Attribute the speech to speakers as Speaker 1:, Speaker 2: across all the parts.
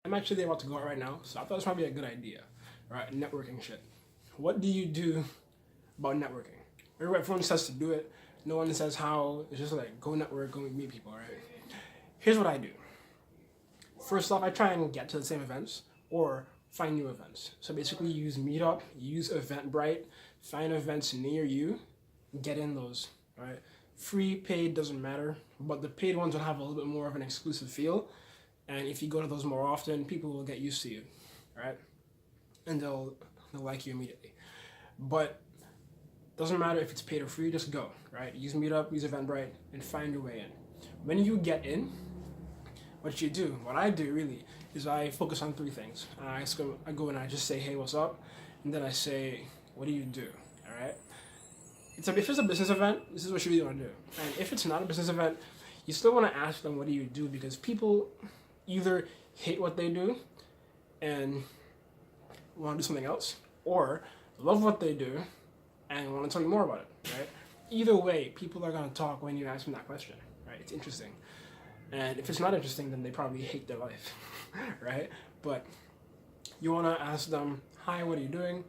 Speaker 1: I'm actually about to go out right now, so I thought this might be a good idea, right? Networking shit. What do you do about networking? Everyone says to do it. No one says how. It's just like go network, go meet people, right? Here's what I do. First off, I try and get to the same events or find new events. So basically, use Meetup, use Eventbrite, find events near you, get in those, right? Free, paid, doesn't matter, but the paid ones will have a little bit more of an exclusive feel. And if you go to those more often, people will get used to you, right? And they'll like you immediately. But doesn't matter if it's paid or free, just go, right? Use Meetup, use Eventbrite, and find your way in. When you get in, what I do really, is I focus on three things. I go and I just say, hey, what's up? And then I say, what do you do? All right? If it's a business event, this is what you really want to do. And if it's not a business event, you still want to ask them, what do you do? Because people either hate what they do and want to do something else, or love what they do and want to tell you more about it, right? Either way, people are going to talk when you ask them that question, right? It's interesting. And if it's not interesting, then they probably hate their life, right? But you want to ask them, hi, what are you doing?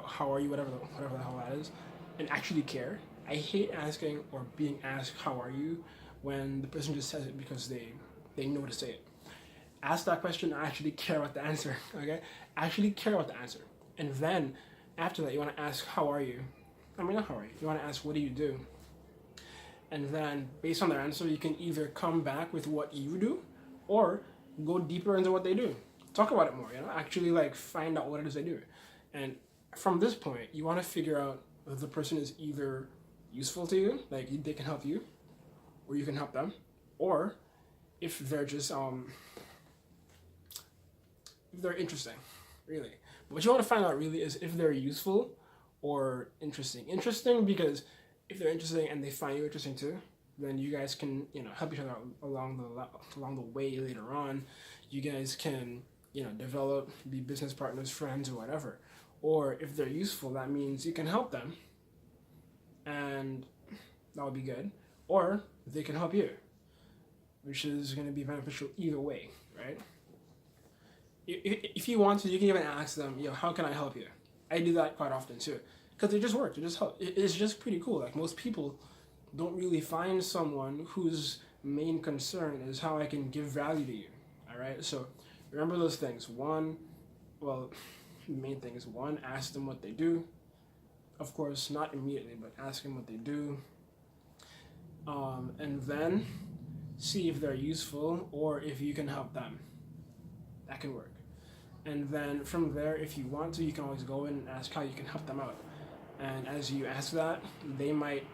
Speaker 1: How are you? Whatever the hell that is. And actually care. I hate asking or being asked, how are you? When the person just says it because they know to say it. Ask that question and actually care about the answer, okay? Actually care about the answer. And then, after that, you want to ask, how are you? I mean, not how are you. You want to ask, what do you do? And then, based on their answer, you can either come back with what you do or go deeper into what they do. Talk about it more, Actually, find out what it is they do. And from this point, you want to figure out if the person is either useful to you, like they can help you, or you can help them, or if they're just if they're interesting, really. But what you want to find out really is if they're useful or interesting. Interesting because if they're interesting and they find you interesting too, then you guys can help each other out along the way later on. You guys can develop, be business partners, friends, or whatever. Or if they're useful, that means you can help them, and that would be good. Or they can help you, which is going to be beneficial either way, right? If you want to, you can even ask them, how can I help you? I do that quite often too, because it just works. It just helps. It's just pretty cool. Like most people don't really find someone whose main concern is how I can give value to you. All right. So remember those things. The main thing is one, ask them what they do. Of course, not immediately, but ask them what they do. And then see if they're useful or if you can help them. That can work. And then from there, if you want to, you can always go in and ask how you can help them out. And as you ask that, they might,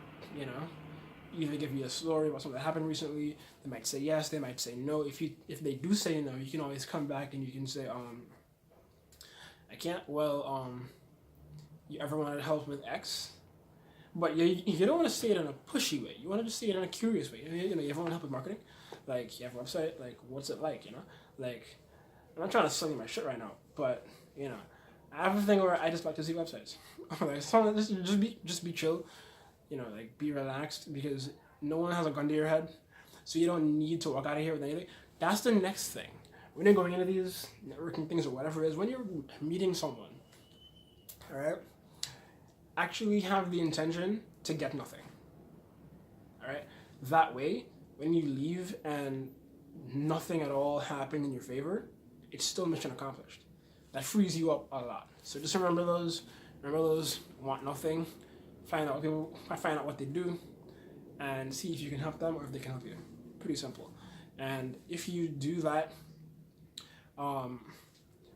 Speaker 1: either give you a story about something that happened recently. They might say yes, they might say no. If they do say no, you can always come back and you can say, I can't. Well, you ever wanted help with X? But you don't want to say it in a pushy way. You want to just say it in a curious way. You ever want help with marketing? Like, you have a website? Like, what's it like, Like, I'm not trying to sell you my shit right now, but, I have a thing where I just like to see websites. Like, so just be chill, be relaxed, because no one has a gun to your head, so you don't need to walk out of here with anything. That's the next thing. When you're going into these networking things or whatever it is, when you're meeting someone, all right, actually have the intention to get nothing. All right, that way, when you leave and nothing at all happened in your favor, it's still mission accomplished. That frees you up a lot. So just remember those. Want nothing. Find out what they do, and see if you can help them or if they can help you. Pretty simple. And if you do that,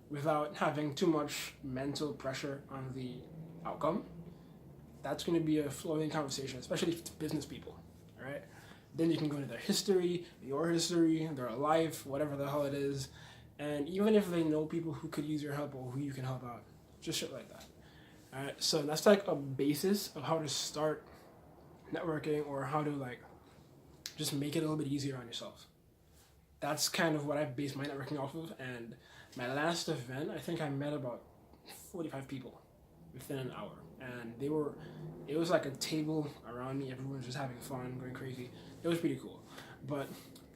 Speaker 1: without having too much mental pressure on the outcome, that's going to be a flowing conversation, especially if it's business people, all right? Then you can go into their history, your history, their life, whatever the hell it is, and even if they know people who could use your help or who you can help out, just shit like that. All right, so that's like a basis of how to start networking or how to just make it a little bit easier on yourself. That's kind of what I based my networking off of, and my last event, I think I met about 45 people within an hour, and it was like a table around me, everyone was just having fun, going crazy. It was pretty cool. But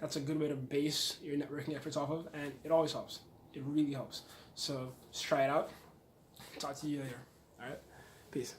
Speaker 1: that's a good way to base your networking efforts off of, and it always helps. It really helps. So just try it out. Talk to you later. All right, peace.